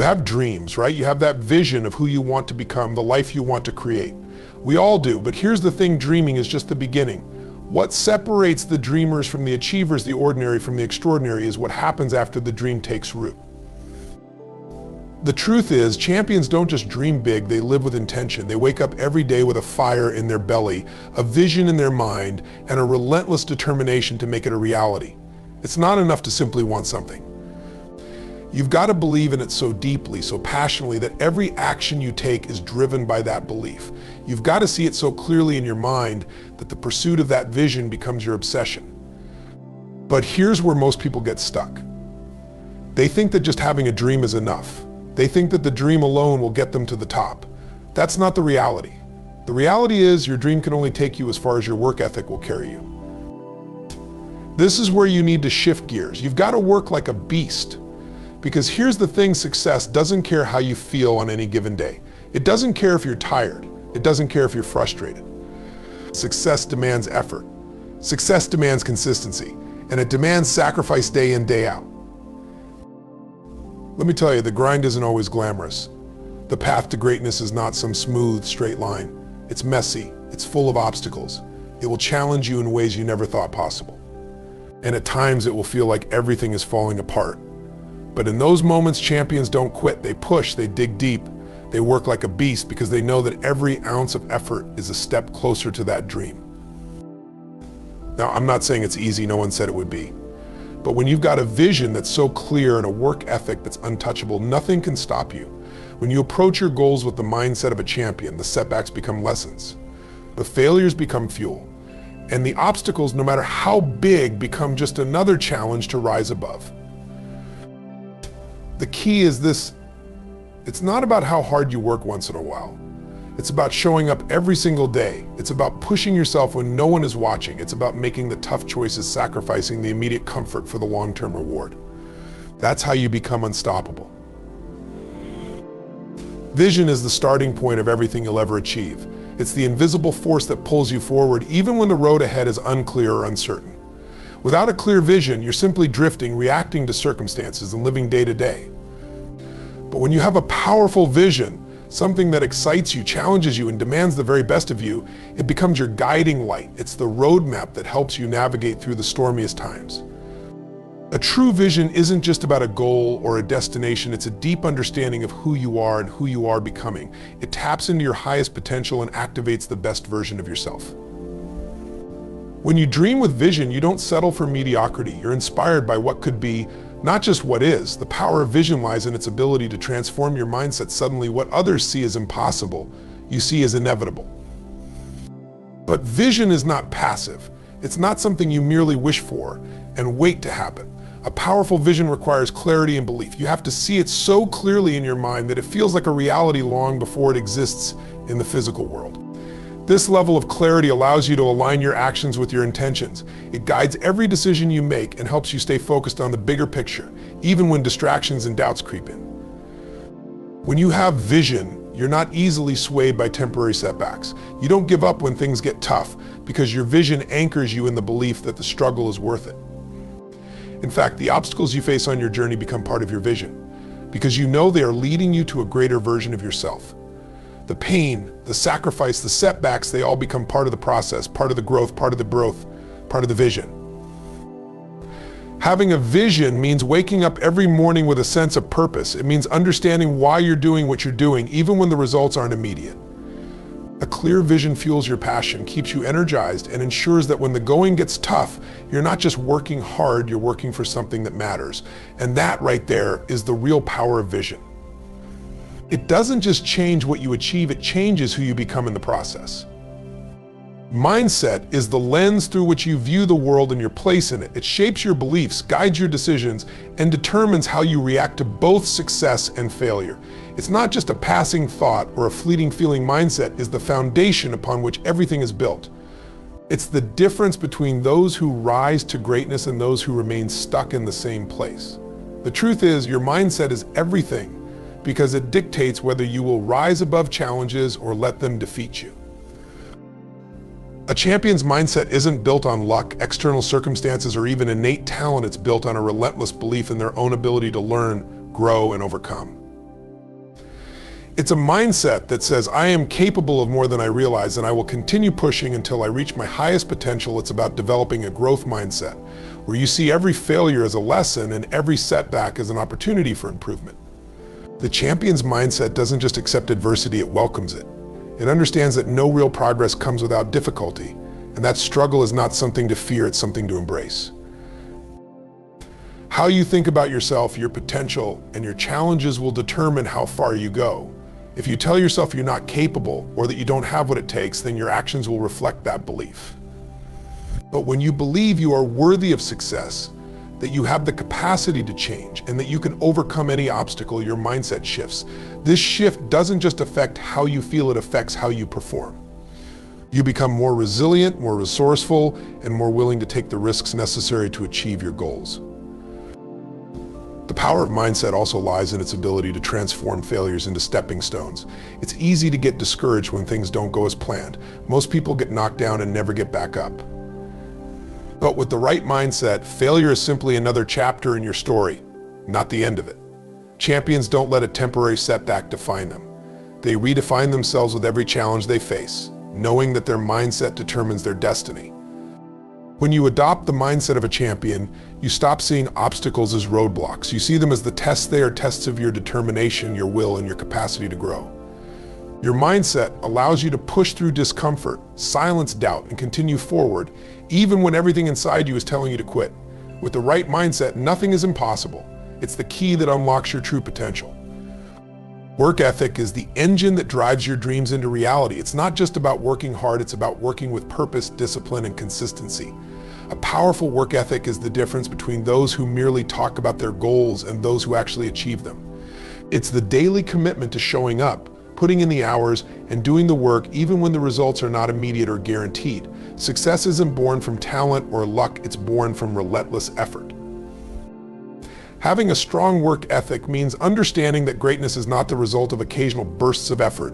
have dreams, right? You have that vision of who you want to become, the life you want to create. We all do, but here's the thing, dreaming is just the beginning. What separates the dreamers from the achievers, the ordinary from the extraordinary, is what happens after the dream takes root. The truth is, champions don't just dream big, they live with intention. They wake up every day with a fire in their belly, a vision in their mind, and a relentless determination to make it a reality. It's not enough to simply want something. You've got to believe in it so deeply, so passionately, that every action you take is driven by that belief. You've got to see it so clearly in your mind that the pursuit of that vision becomes your obsession. But here's where most people get stuck. They think that just having a dream is enough. They think that the dream alone will get them to the top. That's not the reality. The reality is your dream can only take you as far as your work ethic will carry you. This is where you need to shift gears. You've got to work like a beast. Because here's the thing, success doesn't care how you feel on any given day. It doesn't care if you're tired. It doesn't care if you're frustrated. Success demands effort. Success demands consistency. And it demands sacrifice day in, day out. Let me tell you, the grind isn't always glamorous. The path to greatness is not some smooth, straight line. It's messy. It's full of obstacles. It will challenge you in ways you never thought possible. And at times it will feel like everything is falling apart. But in those moments, champions don't quit. They push, they dig deep, they work like a beast because they know that every ounce of effort is a step closer to that dream. Now, I'm not saying it's easy, no one said it would be. But when you've got a vision that's so clear and a work ethic that's untouchable, nothing can stop you. When you approach your goals with the mindset of a champion, the setbacks become lessons. The failures become fuel. And the obstacles, no matter how big, become just another challenge to rise above. The key is this: it's not about how hard you work once in a while. It's about showing up every single day. It's about pushing yourself when no one is watching. It's about making the tough choices, sacrificing the immediate comfort for the long-term reward. That's how you become unstoppable. Vision is the starting point of everything you'll ever achieve. It's the invisible force that pulls you forward even when the road ahead is unclear or uncertain. Without a clear vision, you're simply drifting, reacting to circumstances, and living day to day. But when you have a powerful vision, something that excites you, challenges you, and demands the very best of you, it becomes your guiding light. It's the roadmap that helps you navigate through the stormiest times. A true vision isn't just about a goal or a destination, it's a deep understanding of who you are and who you are becoming. It taps into your highest potential and activates the best version of yourself. When you dream with vision, you don't settle for mediocrity. You're inspired by what could be, not just what is. The power of vision lies in its ability to transform your mindset. Suddenly, what others see as impossible, you see as inevitable. But vision is not passive. It's not something you merely wish for and wait to happen. A powerful vision requires clarity and belief. You have to see it so clearly in your mind that it feels like a reality long before it exists in the physical world. This level of clarity allows you to align your actions with your intentions. It guides every decision you make and helps you stay focused on the bigger picture, even when distractions and doubts creep in. When you have vision, you're not easily swayed by temporary setbacks. You don't give up when things get tough because your vision anchors you in the belief that the struggle is worth it. In fact, the obstacles you face on your journey become part of your vision because you know they are leading you to a greater version of yourself. The pain, the sacrifice, the setbacks, they all become part of the process, part of the growth, part of the vision. Having a vision means waking up every morning with a sense of purpose. It means understanding why you're doing what you're doing, even when the results aren't immediate. A clear vision fuels your passion, keeps you energized, and ensures that when the going gets tough, you're not just working hard, you're working for something that matters. And that right there is the real power of vision. It doesn't just change what you achieve, it changes who you become in the process. Mindset is the lens through which you view the world and your place in it. It shapes your beliefs, guides your decisions, and determines how you react to both success and failure. It's not just a passing thought or a fleeting feeling. Mindset is the foundation upon which everything is built. It's the difference between those who rise to greatness and those who remain stuck in the same place. The truth is, your mindset is everything, because it dictates whether you will rise above challenges or let them defeat you. A champion's mindset isn't built on luck, external circumstances, or even innate talent. It's built on a relentless belief in their own ability to learn, grow, and overcome. It's a mindset that says, I am capable of more than I realize, and I will continue pushing until I reach my highest potential. It's about developing a growth mindset, where you see every failure as a lesson and every setback as an opportunity for improvement. The champion's mindset doesn't just accept adversity, it welcomes it. It understands that no real progress comes without difficulty, and that struggle is not something to fear, it's something to embrace. How you think about yourself, your potential, and your challenges will determine how far you go. If you tell yourself you're not capable or that you don't have what it takes, then your actions will reflect that belief. But when you believe you are worthy of success, that you have the capacity to change, and that you can overcome any obstacle, your mindset shifts. This shift doesn't just affect how you feel, it affects how you perform. You become more resilient, more resourceful, and more willing to take the risks necessary to achieve your goals. The power of mindset also lies in its ability to transform failures into stepping stones. It's easy to get discouraged when things don't go as planned. Most people get knocked down and never get back up. But with the right mindset, failure is simply another chapter in your story, not the end of it. Champions don't let a temporary setback define them. They redefine themselves with every challenge they face, knowing that their mindset determines their destiny. When you adopt the mindset of a champion, you stop seeing obstacles as roadblocks. You see them as the tests. They are tests of your determination, your will, and your capacity to grow. Your mindset allows you to push through discomfort, silence doubt, and continue forward, even when everything inside you is telling you to quit. With the right mindset, nothing is impossible. It's the key that unlocks your true potential. Work ethic is the engine that drives your dreams into reality. It's not just about working hard, it's about working with purpose, discipline, and consistency. A powerful work ethic is the difference between those who merely talk about their goals and those who actually achieve them. It's the daily commitment to showing up, putting in the hours, and doing the work even when the results are not immediate or guaranteed. Success isn't born from talent or luck, it's born from relentless effort. Having a strong work ethic means understanding that greatness is not the result of occasional bursts of effort,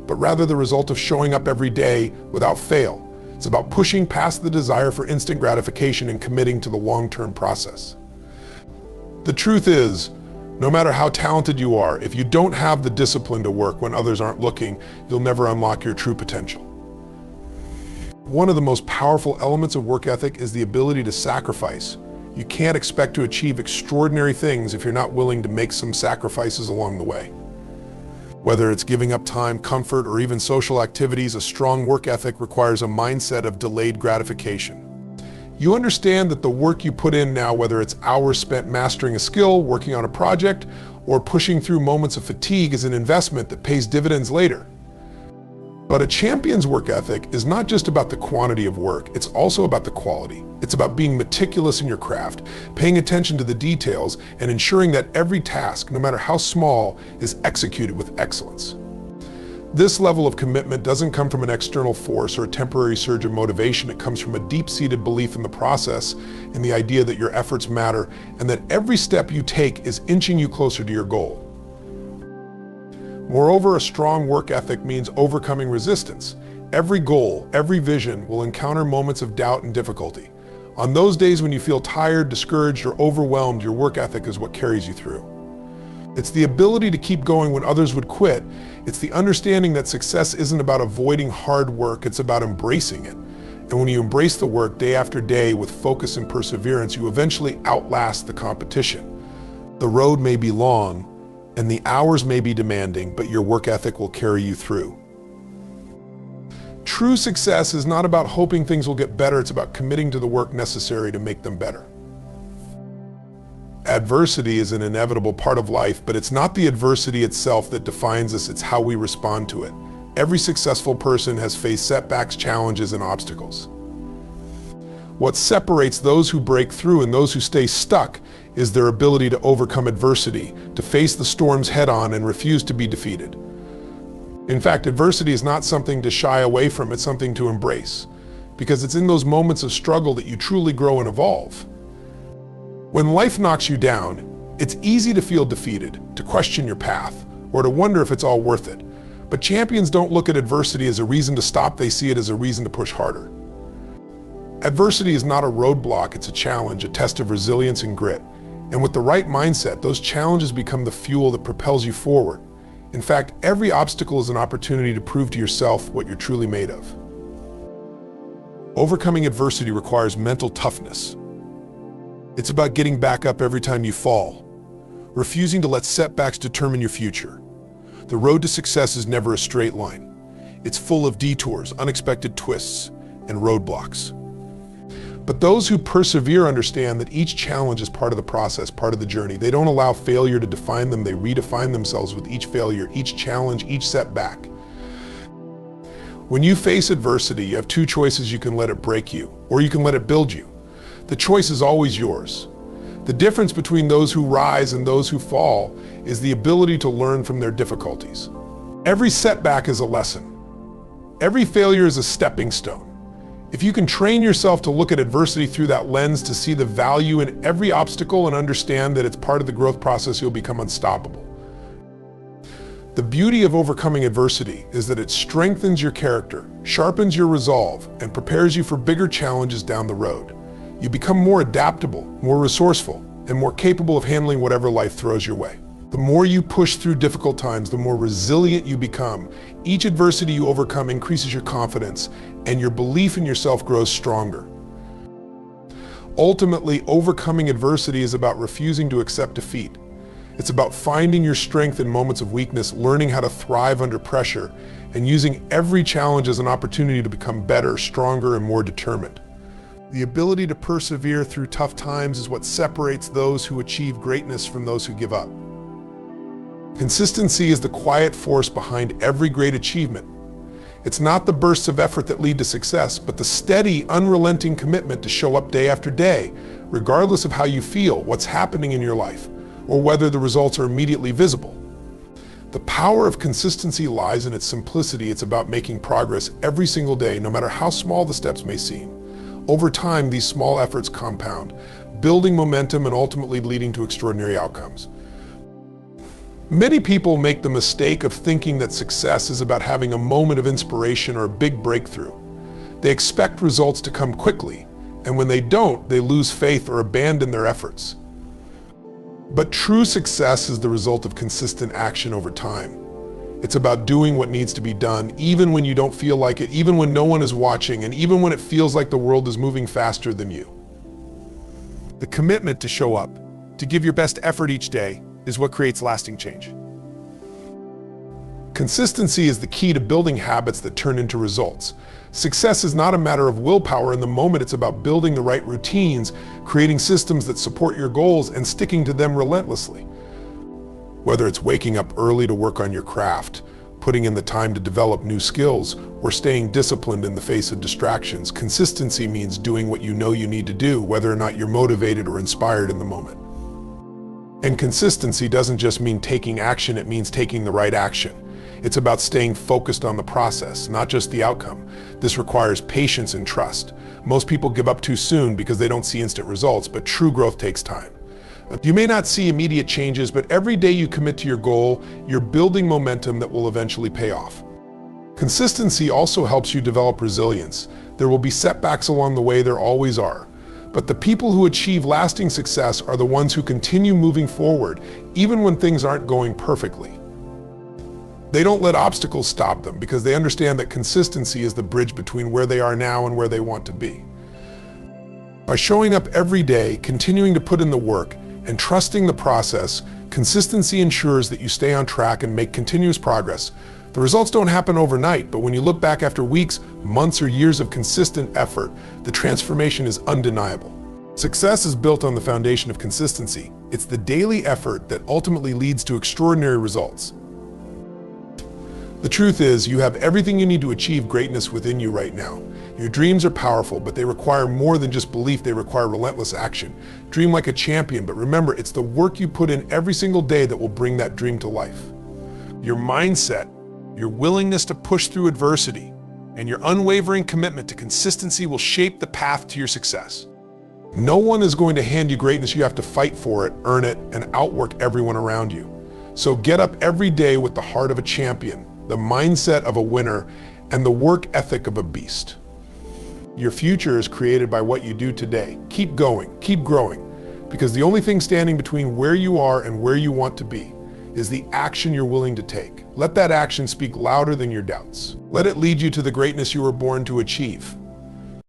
but rather the result of showing up every day without fail. It's about pushing past the desire for instant gratification and committing to the long-term process. The truth is, no matter how talented you are, if you don't have the discipline to work when others aren't looking, you'll never unlock your true potential. One of the most powerful elements of work ethic is the ability to sacrifice. You can't expect to achieve extraordinary things if you're not willing to make some sacrifices along the way. Whether it's giving up time, comfort, or even social activities, a strong work ethic requires a mindset of delayed gratification. You understand that the work you put in now, whether it's hours spent mastering a skill, working on a project, or pushing through moments of fatigue, is an investment that pays dividends later. But a champion's work ethic is not just about the quantity of work, it's also about the quality. It's about being meticulous in your craft, paying attention to the details, and ensuring that every task, no matter how small, is executed with excellence. This level of commitment doesn't come from an external force or a temporary surge of motivation. It comes from a deep-seated belief in the process, in the idea that your efforts matter, and that every step you take is inching you closer to your goal. Moreover, a strong work ethic means overcoming resistance. Every goal, every vision will encounter moments of doubt and difficulty. On those days when you feel tired, discouraged, or overwhelmed, your work ethic is what carries you through. It's the ability to keep going when others would quit. It's the understanding that success isn't about avoiding hard work, it's about embracing it. And when you embrace the work day after day with focus and perseverance, you eventually outlast the competition. The road may be long, and the hours may be demanding, but your work ethic will carry you through. True success is not about hoping things will get better, it's about committing to the work necessary to make them better. Adversity is an inevitable part of life, but it's not the adversity itself that defines us, it's how we respond to it. Every successful person has faced setbacks, challenges, and obstacles. What separates those who break through and those who stay stuck is their ability to overcome adversity, to face the storms head-on and refuse to be defeated. In fact, adversity is not something to shy away from, it's something to embrace, because it's in those moments of struggle that you truly grow and evolve. When life knocks you down, it's easy to feel defeated, to question your path, or to wonder if it's all worth it. But champions don't look at adversity as a reason to stop, they see it as a reason to push harder. Adversity is not a roadblock, it's a challenge, a test of resilience and grit. And with the right mindset, those challenges become the fuel that propels you forward. In fact, every obstacle is an opportunity to prove to yourself what you're truly made of. Overcoming adversity requires mental toughness. It's about getting back up every time you fall, refusing to let setbacks determine your future. The road to success is never a straight line. It's full of detours, unexpected twists, and roadblocks. But those who persevere understand that each challenge is part of the process, part of the journey. They don't allow failure to define them. They redefine themselves with each failure, each challenge, each setback. When you face adversity, you have two choices. You can let it break you, or you can let it build you. The choice is always yours. The difference between those who rise and those who fall is the ability to learn from their difficulties. Every setback is a lesson. Every failure is a stepping stone. If you can train yourself to look at adversity through that lens, to see the value in every obstacle and understand that it's part of the growth process, you'll become unstoppable. The beauty of overcoming adversity is that it strengthens your character, sharpens your resolve, and prepares you for bigger challenges down the road. You become more adaptable, more resourceful, and more capable of handling whatever life throws your way. The more you push through difficult times, the more resilient you become. Each adversity you overcome increases your confidence, and your belief in yourself grows stronger. Ultimately, overcoming adversity is about refusing to accept defeat. It's about finding your strength in moments of weakness, learning how to thrive under pressure, and using every challenge as an opportunity to become better, stronger, and more determined. The ability to persevere through tough times is what separates those who achieve greatness from those who give up. Consistency is the quiet force behind every great achievement. It's not the bursts of effort that lead to success, but the steady, unrelenting commitment to show up day after day, regardless of how you feel, what's happening in your life, or whether the results are immediately visible. The power of consistency lies in its simplicity. It's about making progress every single day, no matter how small the steps may seem. Over time, these small efforts compound, building momentum and ultimately leading to extraordinary outcomes. Many people make the mistake of thinking that success is about having a moment of inspiration or a big breakthrough. They expect results to come quickly, and when they don't, they lose faith or abandon their efforts. But true success is the result of consistent action over time. It's about doing what needs to be done, even when you don't feel like it, even when no one is watching, and even when it feels like the world is moving faster than you. The commitment to show up, to give your best effort each day, is what creates lasting change. Consistency is the key to building habits that turn into results. Success is not a matter of willpower in the moment. It's about building the right routines, creating systems that support your goals, and sticking to them relentlessly. Whether it's waking up early to work on your craft, putting in the time to develop new skills, or staying disciplined in the face of distractions, consistency means doing what you know you need to do, whether or not you're motivated or inspired in the moment. And consistency doesn't just mean taking action, it means taking the right action. It's about staying focused on the process, not just the outcome. This requires patience and trust. Most people give up too soon because they don't see instant results, but true growth takes time. You may not see immediate changes, but every day you commit to your goal, you're building momentum that will eventually pay off. Consistency also helps you develop resilience. There will be setbacks along the way, there always are. But the people who achieve lasting success are the ones who continue moving forward, even when things aren't going perfectly. They don't let obstacles stop them because they understand that consistency is the bridge between where they are now and where they want to be. By showing up every day, continuing to put in the work, and trusting the process, consistency ensures that you stay on track and make continuous progress. The results don't happen overnight, but when you look back after weeks, months, or years of consistent effort, the transformation is undeniable. Success is built on the foundation of consistency. It's the daily effort that ultimately leads to extraordinary results. The truth is, you have everything you need to achieve greatness within you right now. Your dreams are powerful, but they require more than just belief. They require relentless action. Dream like a champion, but remember, it's the work you put in every single day that will bring that dream to life. Your mindset, your willingness to push through adversity, and your unwavering commitment to consistency will shape the path to your success. No one is going to hand you greatness. You have to fight for it, earn it, and outwork everyone around you. So get up every day with the heart of a champion, the mindset of a winner, and the work ethic of a beast. Your future is created by what you do today. Keep going, keep growing, because the only thing standing between where you are and where you want to be is the action you're willing to take. Let that action speak louder than your doubts. Let it lead you to the greatness you were born to achieve.